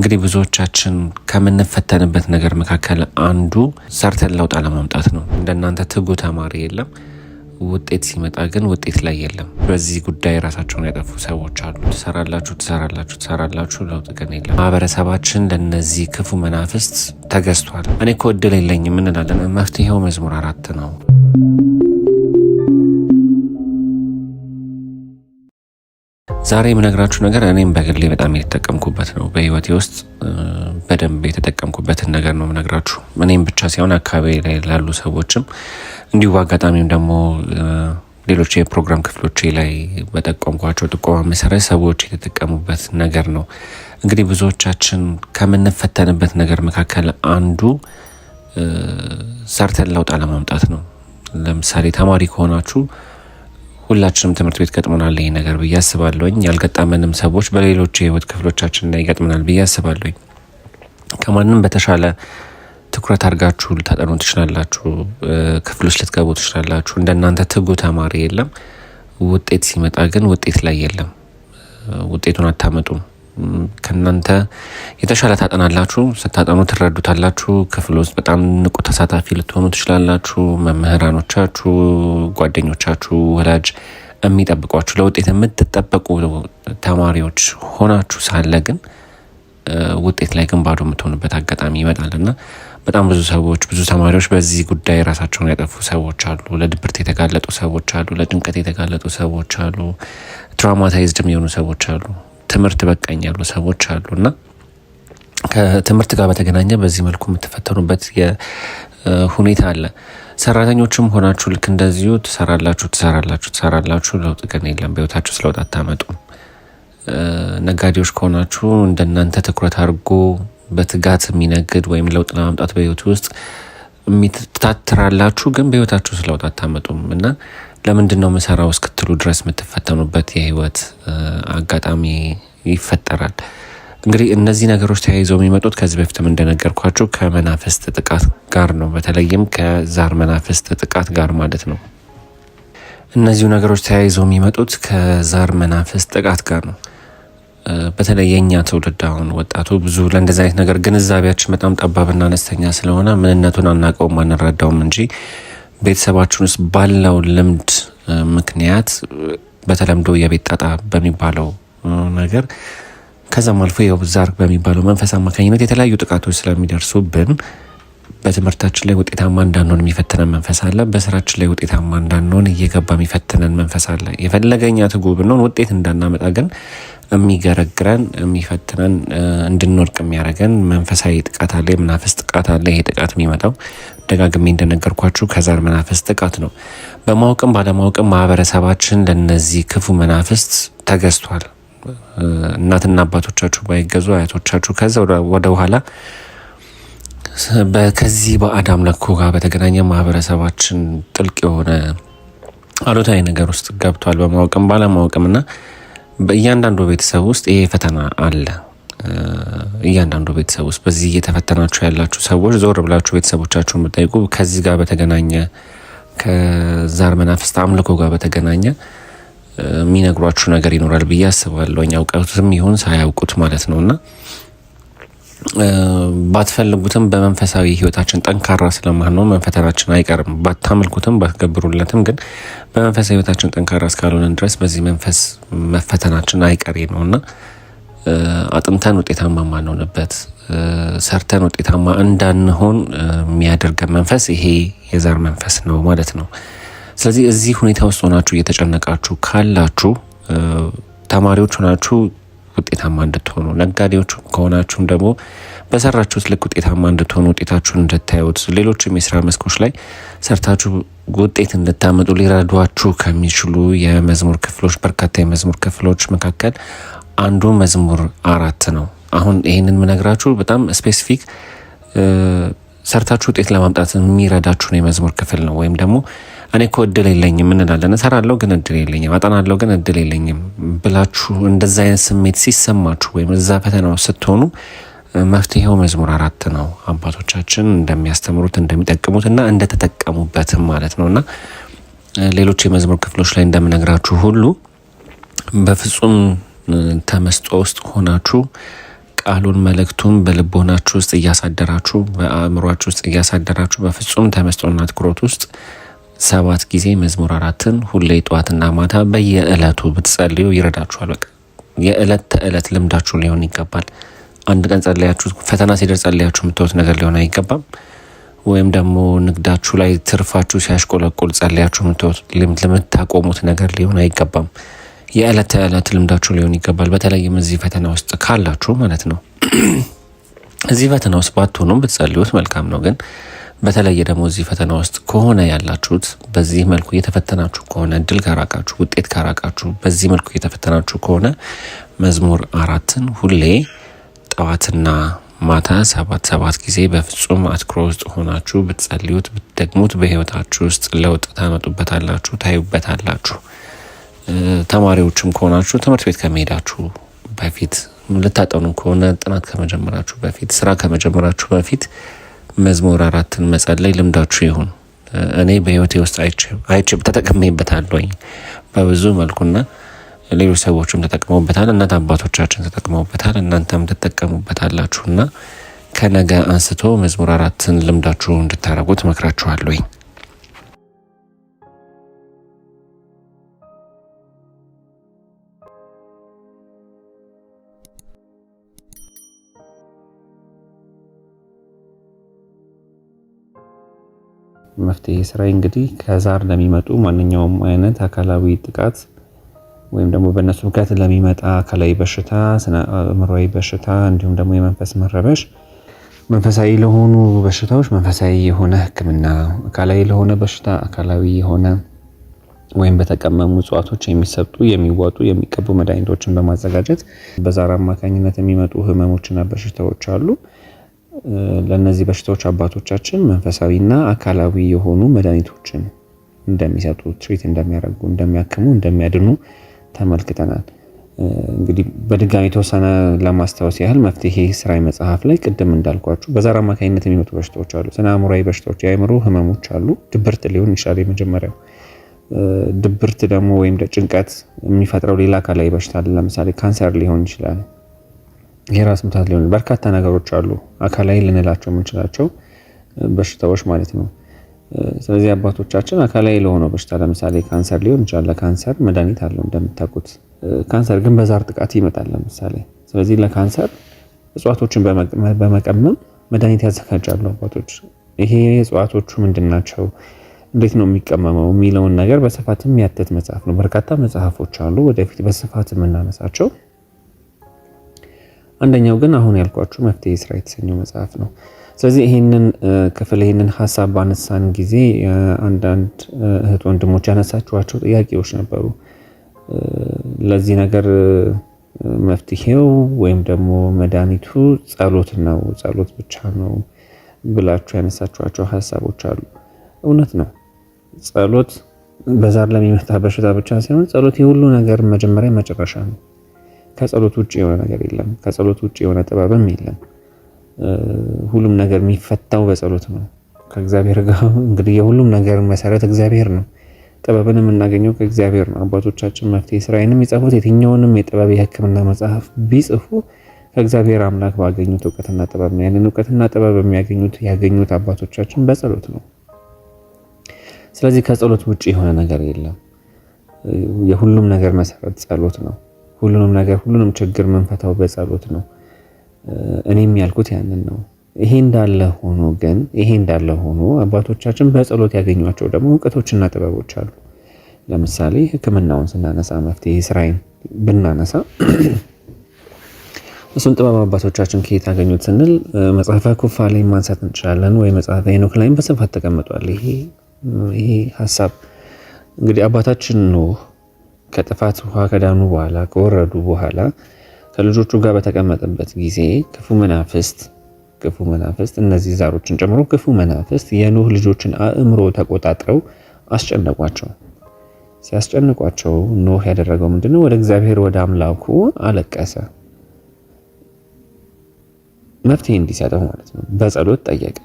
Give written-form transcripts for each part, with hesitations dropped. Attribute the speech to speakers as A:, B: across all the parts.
A: እንግዲህ ብዙዎቻችን ከምንፈተንበት ነገር መካከል አንዱ ሰርተን ለውጥ አለማምጣት ነው። እንደናንተ ትጉ ተማሪ የለም፣ ውጤት ሲመጣ ግን ውጤት ላይ የለም። በዚህ ጉዳይ ራሳቸውን ያጠፉ ሰዎች አሉ። ትሰራላችሁ፣ ለውጥ ግን የለም። ማህበረሰባችን ለነዚህ ክፉ መናፍስት ተገዝቷል። እኔ እኮ እድል የለኝም እንላለን። መፍትሄው መዝሙር 4 ነው። ዛሬ የምነግራችሁ ነገር እኔም በግሌ በጣም የተጠቀምኩበት ነው። በህይወቴ ውስጥ በደንብ የተጠቀምኩበትን ነገር ነው የምነግራችሁ። እኔም ብቻ ሳይሆን አካባቢ ላይ ላሉ ሰዎችም እንዲሁ በአጋጣሚም ደግሞ ሌሎች የፕሮግራም ክፍሎቼ ላይ በጠቆምኳቸው ጥቆማ መሰረት ሰዎች የተጠቀሙበት ነገር ነው። እንግዲህ ብዙዎቻችን ከምንፈተንበት ነገር መካከል አንዱ ሰርተን ለውጥ አለማምጣት ነው። ለምሳሌ ተማሪ ከሆናችሁ ሁላችንም ትምህርት ቤት ገጥሞናል ይሄ ነገር ብዬ አስባለሁኝ። ያልገጠመንም ሰዎች በሌሎች የህይወት ክፍሎቻችን ላይ ይገጥመናል ብዬ አስባለሁኝ። ከማንም በተሻለ ትኩረት አድርጋችሁ ልታጠኑ ትችላላችሁ። ክፍል ውስጥ ልትገቡ ትችላላችሁ። እንደናንተ ትጉ ተማሪ የለም። ውጤት ሲመጣ ግን ውጤት ላይ የለም። ውጤቱን አታመጡም። ከእናንተ የተሻለ ታጠናላችሁ። ስታጠኑ ትረዱታላችሁ። ክፍል ውስጥ በጣም ንቁ ተሳታፊ ልትሆኑ ትችላላችሁ። መምህራኖቻችሁ፣ ጓደኞቻችሁ፣ ወላጅ የሚጠብቋችሁ ለውጤት የምትጠበቁ ተማሪዎች ሆናችሁ ሳለ ግን ውጤት ላይ ግን ባዶ የምትሆኑበት አጋጣሚ ይመጣል እና በጣም ብዙ ተማሪዎች በዚህ ጉዳይ ራሳቸውን ያጠፉ ሰዎች አሉ። ለድብርት የተጋለጡ ሰዎች አሉ። ለጭንቀት የተጋለጡ ሰዎች አሉ። ትራውማታይዝድም የሆኑ ሰዎች አሉ። ትምህርት በቃኝ ያሉ ሰዎች አሉ እና ከትምህርት ጋር በተገናኘ በዚህ መልኩ የምትፈተኑበት ሁኔታ አለ። ሰራተኞችም ሆናችሁ ልክ እንደዚሁ ትሰራላችሁ፣ ለውጥ ግን የለም። በህይወታችሁ ስለውጥ አታመጡም። ነጋዴዎች ከሆናችሁ እንደናንተ ትኩረት አድርጎ በትጋት የሚነግድ ወይም ለውጥ ለማምጣት በህይወቱ ውስጥ የሚታትራላችሁ፣ ግን በህይወታችሁ ስለውጥ አታመጡም እና ለምንድን ነው የምሰራው እስክትሉ ድረስ የምትፈተኑበት የህይወት አጋጣሚ ይፈጠራል። እንግዲህ እነዚህ ነገሮች ተያይዘው የሚመጡት ከዚህ በፊትም እንደነገርኳቸው ከመናፍስት ጥቃት ጋር ነው። በተለይም ከዛር መናፍስት ጥቃት ጋር ማለት ነው። እነዚሁ ነገሮች ተያይዘው የሚመጡት ከዛር መናፍስት ጥቃት ጋር ነው። በተለይ የእኛ ትውልድ አሁን ወጣቱ ብዙ ለእንደዚህ አይነት ነገር ግንዛቤያችን በጣም ጠባብና አነስተኛ ስለሆነ ምንነቱን አናውቀውም፣ አንረዳውም እንጂ ቤተሰባችን ውስጥ ባለው ልምድ ምክንያት በተለምዶ የቤት ጣጣ በሚባለው ነገር ከዛም አልፎ የዛር በሚባለው መንፈስ አማካኝነት የተለያዩ ጥቃቶች ስለሚደርሱብን በትምህርታችን ላይ ውጤታማ እንዳንሆን የሚፈትነን መንፈስ አለ። በስራችን ላይ ውጤታማ እንዳንሆን እየገባ የሚፈትነን መንፈስ አለ። የፈለገኛ ትጉ ብንሆን ውጤት እንዳናመጣ ግን የሚገረግረን የሚፈትነን እንድንወድቅ የሚያደርገን መንፈሳዊ ጥቃት አለ፣ የመናፍስት ጥቃት አለ። ይሄ ጥቃት የሚመጣው ደጋግሜ እንደነገርኳችሁ ከዛር መናፍስት ጥቃት ነው። በማወቅም ባለማወቅም ማህበረሰባችን ለነዚህ ክፉ መናፍስት ተገዝቷል። እናትና አባቶቻችሁ ባይገዙ አያቶቻችሁ ከዛ ወደ ኋላ ከዚህ በአዳም ለኮ ጋር በተገናኘ ማህበረሰባችን ጥልቅ የሆነ አሉታዊ ነገር ውስጥ ገብቷል። በማወቅም ባለማወቅም እና በእያንዳንዱ ቤተሰብ ውስጥ ይሄ ፈተና አለ። እያንዳንዱ ቤተሰብ ውስጥ በዚህ እየተፈተናችሁ ያላችሁ ሰዎች ዞር ብላችሁ ቤተሰቦቻችሁን ብትጠይቁ ከዚህ ጋር በተገናኘ ከዛር መናፍስት አምልኮ ጋር በተገናኘ የሚነግሯችሁ ነገር ይኖራል ብዬ አስባለሁ። ያውቁትም ይሁን ሳያውቁት ማለት ነውና ባትፈልጉትም በመንፈሳዊ ህይወታችን ጠንካራ ስለማንሆን መፈተናችን አይቀርም። ባታመልኩትም ባትገብሩለትም ግን በመንፈሳዊ ህይወታችን ጠንካራ እስካልሆነን ድረስ በዚህ መንፈስ መፈተናችን አይቀሬ ነውና አጥንተን ውጤታማ ማንሆንበት ሰርተን ውጤታማ እንዳንሆን የሚያደርገን መንፈስ ይሄ የዛር መንፈስ ነው ማለት ነው። ስለዚህ እዚህ ሁኔታ ውስጥ ሆናችሁ እየተጨነቃችሁ ካላችሁ ተማሪዎች ሆናችሁ ውጤታማ እንድትሆኑ፣ ነጋዴዎች ከሆናችሁም ደግሞ በሰራችሁት ልክ ውጤታማ እንድትሆኑ፣ ውጤታችሁን እንድታዩት፣ ሌሎችም የስራ መስኮች ላይ ሰርታችሁ ውጤት እንድታመጡ ሊረዷችሁ ከሚችሉ የመዝሙር ክፍሎች በርካታ የመዝሙር ክፍሎች መካከል አንዱ መዝሙር 4 ነው። አሁን ይህንን ምነግራችሁ በጣም ስፔሲፊክ ሰርታችሁ ውጤት ለማምጣት የሚረዳችሁን የመዝሙር ክፍል ነው። ወይም ደግሞ እኔ እኮ እድል የለኝም እንላለን። እሰራለሁ ግን እድል የለኝም፣ አጠናለሁ ግን እድል የለኝም ብላችሁ እንደዛ አይነት ስሜት ሲሰማችሁ ወይም እዛ ፈተናው ስትሆኑ መፍትሄው መዝሙር 4 ነው። አባቶቻችን እንደሚያስተምሩት እንደሚጠቅሙት እና እንደተጠቀሙበትም ማለት ነው። እና ሌሎች የመዝሙር ክፍሎች ላይ እንደምነግራችሁ ሁሉ በፍጹም ተመስጦ ውስጥ ሆናችሁ ቃሉን መልእክቱን በልቦናችሁ ውስጥ እያሳደራችሁ በአእምሯችሁ ውስጥ እያሳደራችሁ በፍጹም ተመስጦና ትኩረት ውስጥ 7 ጊዜ መዝሙር 4ን ሁሌ ጠዋትና ማታ በየዕለቱ ብትጸልዩ ይረዳችኋል። በቃ የዕለት ተዕለት ልምዳችሁ ሊሆን ይገባል። አንድ ቀን ጸልያችሁ ፈተና ሲደርስ ጸልያችሁ የምትወት ነገር ሊሆን አይገባም። ወይም ደግሞ ንግዳችሁ ላይ ትርፋችሁ ሲያሽቆለቁል ጸልያችሁ የምታቆሙት ነገር ሊሆን አይገባም። የዕለት ተዕለት ልምዳችሁ ሊሆን ይገባል። በተለይም እዚህ ፈተና ውስጥ ካላችሁ ማለት ነው። እዚህ ፈተና ውስጥ ባትሆኑም ብትጸልዩት መልካም ነው። ግን በተለየ ደግሞ እዚህ ፈተና ውስጥ ከሆነ ያላችሁት በዚህ መልኩ እየተፈተናችሁ ከሆነ እድል ካራቃችሁ፣ ውጤት ካራቃችሁ፣ በዚህ መልኩ እየተፈተናችሁ ከሆነ መዝሙር 4ን ሁሌ ጠዋትና ማታ 7 ጊዜ በፍጹም አትኩሮ ውስጥ ሆናችሁ ብትጸልዩት ብትደግሙት በህይወታችሁ ውስጥ ለውጥ ታመጡበታላችሁ፣ ታዩበታላችሁ። ተማሪዎችም ከሆናችሁ ትምህርት ቤት ከመሄዳችሁ በፊት፣ ልታጠኑ ከሆነ ጥናት ከመጀመራችሁ በፊት፣ ስራ ከመጀመራችሁ በፊት መዝሙር 4ን መጸለይ ልምዳችሁ ይሁን። እኔ በህይወቴ ውስጥ አይቼ ተጠቅሜበታለሁ በብዙ መልኩና ሌሎች ሰዎችም ተጠቅመውበታል። እናት አባቶቻችን ተጠቅመውበታል። እናንተም ትጠቀሙበታላችሁና ከነገ አንስቶ መዝሙር 4ን ልምዳችሁ እንድታረጉት መክራችኋለሁ። መፍትሄ ስራዬ እንግዲህ ከዛር ለሚመጡ ማንኛውም አይነት አካላዊ ጥቃት ወይም ደግሞ በእነሱ ምክንያት ለሚመጣ አካላዊ በሽታ፣ ስነ አእምሮአዊ በሽታ እንዲሁም ደግሞ የመንፈስ መረበሽ፣ መንፈሳዊ ለሆኑ በሽታዎች መንፈሳዊ የሆነ ሕክምና፣ አካላዊ ለሆነ በሽታ አካላዊ የሆነ ወይም በተቀመሙ እጽዋቶች የሚሰጡ የሚዋጡ የሚቀቡ መድኃኒቶችን በማዘጋጀት በዛር አማካኝነት የሚመጡ ህመሞችና በሽታዎች አሉ። ለነዚህ በሽታዎች አባቶቻችን መንፈሳዊና አካላዊ የሆኑ መድኃኒቶችን እንደሚሰጡ፣ ትሪት እንደሚያደርጉ፣ እንደሚያክሙ፣ እንደሚያድኑ ተመልክተናል። እንግዲህ በድጋሚ ተወሰነ ለማስታወስ ያህል መፍትሄ ስራዬ መጽሐፍ ላይ ቅድም እንዳልኳችሁ በዛር አማካኝነት የሚመጡ በሽታዎች አሉ። ስነ አእምሮአዊ በሽታዎች፣ የአእምሮ ህመሞች አሉ። ድብርት ሊሆን ይችላል የመጀመሪያው። ድብርት ደግሞ ወይም ጭንቀት የሚፈጥረው ሌላ አካላዊ በሽታ አለ። ለምሳሌ ካንሰር ሊሆን ይችላል፣ የራስ ምታት ሊሆን፣ በርካታ ነገሮች አሉ አካላዊ ልንላቸው የምንችላቸው በሽታዎች ማለት ነው። ስለዚህ አባቶቻችን አካላዊ ለሆነው በሽታ ለምሳሌ ካንሰር ሊሆን ይችላል። ለካንሰር መድኃኒት አለው እንደምታውቁት። ካንሰር ግን በዛር ጥቃት ይመጣል ለምሳሌ። ስለዚህ ለካንሰር እጽዋቶችን በመቀመም መድኃኒት ያዘጋጃሉ አባቶች። ይሄ እጽዋቶቹ ምንድናቸው፣ እንዴት ነው የሚቀመመው የሚለውን ነገር በስፋት የሚያትት መጽሐፍ ነው። በርካታ መጽሐፎች አሉ ወደፊት በስፋት የምናነሳቸው። አንደኛው ግን አሁን ያልኳችሁ መፍትሄ ስራ የተሰኘው መጽሐፍ ነው። ስለዚህ ይሄንን ክፍል ይሄንን ሐሳብ ባነሳን ጊዜ አንዳንድ እህት ወንድሞች ያነሳችኋቸው ጥያቄዎች ነበሩ። ለዚህ ነገር መፍትሄው ወይም ደግሞ መድኃኒቱ ጸሎት ነው፣ ጸሎት ብቻ ነው ብላችሁ ያነሳችኋቸው ሐሳቦች አሉ። እውነት ነው። ጸሎት በዛር ለሚመጣ በሽታ ብቻ ሳይሆን ጸሎት የሁሉ ነገር መጀመሪያ መጨረሻ ነው። ከጸሎት ውጭ የሆነ ነገር የለም። ከጸሎት ውጭ የሆነ ጥበብም የለም። ሁሉም ነገር የሚፈታው በጸሎት ነው ከእግዚአብሔር ጋር። እንግዲህ የሁሉም ነገር መሰረት እግዚአብሔር ነው። ጥበብን የምናገኘው ከእግዚአብሔር ነው። አባቶቻችን መፍትሄ ስራዬንም የሚጽፉት የትኛውንም የጥበብ የሕክምና መጽሐፍ ቢጽፉ ከእግዚአብሔር አምላክ ባገኙት እውቀትና ጥበብ ነው። ያንን እውቀትና ጥበብ ያገኙት አባቶቻችን በጸሎት ነው። ስለዚህ ከጸሎት ውጭ የሆነ ነገር የለም። የሁሉም ነገር መሰረት ጸሎት ነው። ሁሉንም ችግር መንፈታው በጸሎት ነው። እኔም ያልኩት ያንን ነው። ይሄ እንዳለ ሆኖ አባቶቻችን በጸሎት ያገኟቸው ደግሞ እውቀቶችና ጥበቦች አሉ። ለምሳሌ ሕክምናውን ስናነሳ መፍትሄ ስራዬን ብናነሳ እሱን ጥበብ አባቶቻችን ከየት አገኙት ስንል መጽሐፈ ኩፋሌ ማንሳት እንችላለን፣ ወይ መጽሐፈ ሄኖክ ላይም በስፋት ተቀምጧል። ይሄ ሀሳብ እንግዲህ አባታችን ኖህ ከጥፋት ውሃ ከዳኑ በኋላ ከወረዱ በኋላ ከልጆቹ ጋር በተቀመጠበት ጊዜ ክፉ መናፍስት እነዚህ ዛሮችን ጨምሮ ክፉ መናፍስት የኖህ ልጆችን አእምሮ ተቆጣጥረው አስጨነቋቸው። ሲያስጨንቋቸው ኖህ ያደረገው ምንድነው? ወደ እግዚአብሔር ወደ አምላኩ አለቀሰ። መፍትሄ እንዲሰጠው ማለት ነው። በጸሎት ጠየቀ።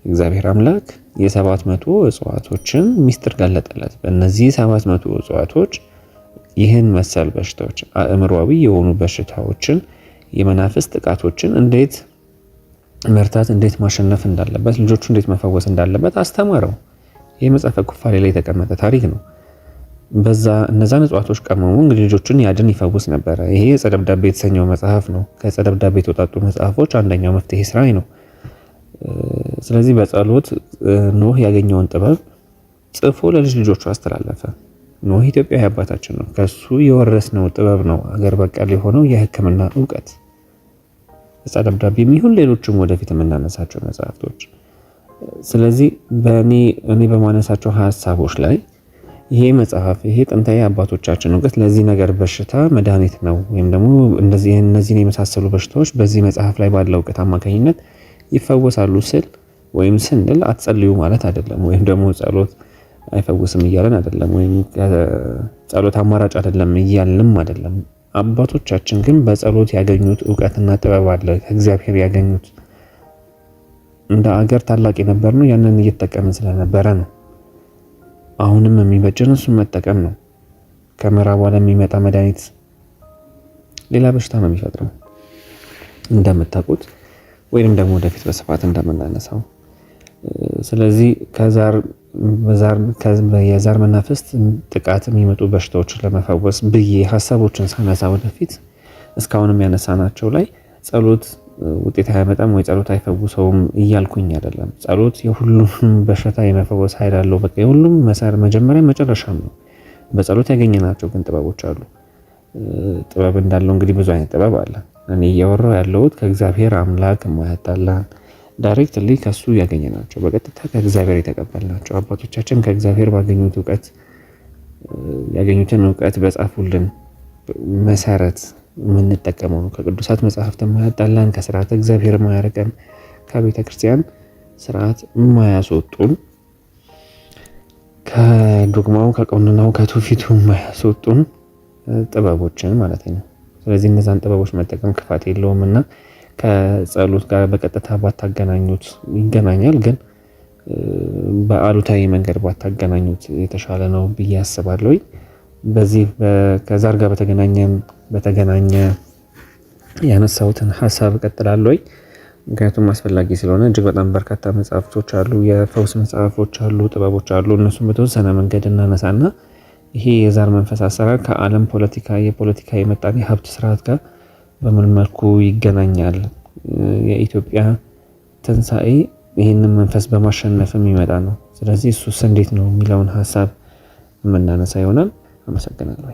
A: እግዚአብሔር አምላክ የ700 እጽዋቶችን ሚስጥር ገለጠለት። በእነዚህ 700 እጽዋቶች ይህን መሰል በሽታዎች አእምሮአዊ የሆኑ በሽታዎችን የመናፍስት ጥቃቶችን እንዴት መርታት፣ እንዴት ማሸነፍ እንዳለበት፣ ልጆቹ እንዴት መፈወስ እንዳለበት አስተማረው። ይህ መጽሐፈ ኩፋሌ ላይ የተቀመጠ ታሪክ ነው። በዛ እነዛን እጽዋቶች ቀመሙ እንግዲህ ልጆቹን ያድን ይፈውስ ነበረ። ይሄ የዕፀ ደብዳቤ የተሰኘው መጽሐፍ ነው። ከዕፀ ደብዳቤ የተወጣጡ መጽሐፎች አንደኛው መፍትሔ ሥራይ ነው። ስለዚህ በጸሎት ኖህ ያገኘውን ጥበብ ጽፎ ለልጅ ልጆቹ አስተላለፈ። ኖህ ኢትዮጵያዊ አባታችን ነው። ከሱ የወረስነው ጥበብ ነው አገር በቀል የሆነው የሕክምና እውቀት። ዕፀ ደብዳቤ የሚሆን ሌሎችም ወደፊት የምናነሳቸው መጽሐፍቶች። ስለዚህ እኔ በማነሳቸው ሀሳቦች ላይ ይሄ መጽሐፍ ይሄ ጥንታዊ አባቶቻችን እውቀት ለዚህ ነገር በሽታ መድኃኒት ነው ወይም ደግሞ እነዚህን የመሳሰሉ በሽታዎች በዚህ መጽሐፍ ላይ ባለው እውቀት አማካኝነት ይፈወሳሉ ወይም ስንል አትጸልዩ ማለት አይደለም። ወይም ደግሞ ጸሎት አይፈውስም እያለን አይደለም። ወይም ጸሎት አማራጭ አይደለም እያልንም አይደለም። አባቶቻችን ግን በጸሎት ያገኙት እውቀትና ጥበብ አለ፣ ከእግዚአብሔር ያገኙት። እንደ አገር ታላቅ የነበር ነው ያንን እየተጠቀምን ስለነበረ ነው። አሁንም የሚበጀን እሱን መጠቀም ነው። ከምዕራብ ዓለም የሚመጣ መድኃኒት ሌላ በሽታ ነው የሚፈጥረው እንደምታውቁት፣ ወይንም ደግሞ ወደፊት በስፋት እንደምናነሳው። ስለዚህ የዛር መናፍስት ጥቃት የሚመጡ በሽታዎችን ለመፈወስ ብዬ ሀሳቦችን ሳነሳ ወደፊት እስካሁንም ያነሳናቸው ላይ ጸሎት ውጤት አያመጣም ወይ ጸሎት አይፈውሰውም እያልኩኝ አይደለም። ጸሎት የሁሉም በሽታ የመፈወስ ኃይል አለው። በቃ የሁሉም መጀመሪያ መጨረሻም ነው። በጸሎት ያገኘናቸው ግን ጥበቦች አሉ። ጥበብ እንዳለው እንግዲህ ብዙ አይነት ጥበብ አለ። እኔ እያወራሁ ያለሁት ከእግዚአብሔር አምላክ የማያጣላን ዳይሬክትሊ ከሱ ያገኘናቸው በቀጥታ ከእግዚአብሔር የተቀበልናቸው አባቶቻችን ከእግዚአብሔር ባገኙት እውቀት ያገኙትን እውቀት በጻፉልን መሰረት የምንጠቀመው ነው። ከቅዱሳት መጽሐፍት የማያጣላን፣ ከስርዓተ እግዚአብሔር የማያርቀን፣ ከቤተ ክርስቲያን ስርዓት የማያስወጡን፣ ከዶግማው ከቀኖናው ከትውፊቱ የማያስወጡን ጥበቦችን ማለት ነው። ስለዚህ እነዛን ጥበቦች መጠቀም ክፋት የለውም እና ከጸሎት ጋር በቀጥታ ባታገናኙት ይገናኛል፣ ግን በአሉታዊ መንገድ ባታገናኙት የተሻለ ነው ብዬ አስባለሁ። በዚህ ከዛር ጋር በተገናኘ ያነሳሁትን ሀሳብ እቀጥላለሁ፣ ምክንያቱም አስፈላጊ ስለሆነ። እጅግ በጣም በርካታ መጽሐፍቶች አሉ፣ የፈውስ መጽሐፎች አሉ፣ ጥበቦች አሉ። እነሱም በተወሰነ መንገድ እናነሳና ይሄ የዛር መንፈስ አሰራር ከዓለም የፖለቲካ የምጣኔ ሀብት ስርዓት ጋር በምን መልኩ ይገናኛል፣ የኢትዮጵያ ትንሣኤ ይህንን መንፈስ በማሸነፍ የሚመጣ ነው። ስለዚህ እሱስ እንዴት ነው የሚለውን ሀሳብ የምናነሳ ይሆናል። አመሰግናለሁ።